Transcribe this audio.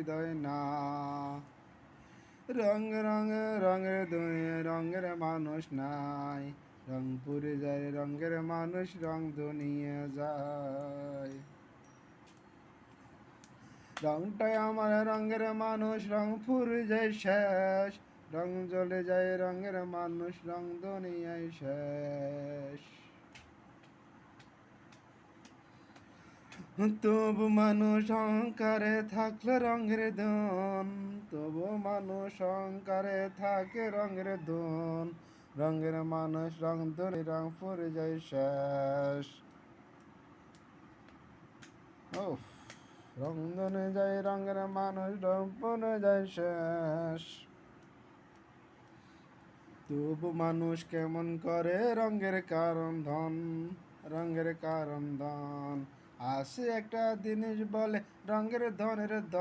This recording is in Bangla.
হৃদয় না। রং রঙে রঙের দুনিয়া রঙের মানুষ নাই, রংপুরে যায় রঙের মানুষ রং দুনিয়া যায়। রংটাই আমার রঙের মানুষ রংপুর যায় শেষ, রং জ্বলে যায় রঙের মানুষ রং দুনিয়ায় শেষ। তবু মানুষ অহংকারে থাকলে রঙের ধন, তবু মানুষ অহংকারে থাকে রঙের ধন, রঙের মানুষ রং ধরে রং পরে যায় শেষ। ও রং ধরে যায় রঙের মানুষ রং পরে যায় শেষ। তবু মানুষ কেমন করে রঙের কারণ ধন, রঙের কারণ ধন। আসে একটা জিনিস বলে রঙের ধনের ধন।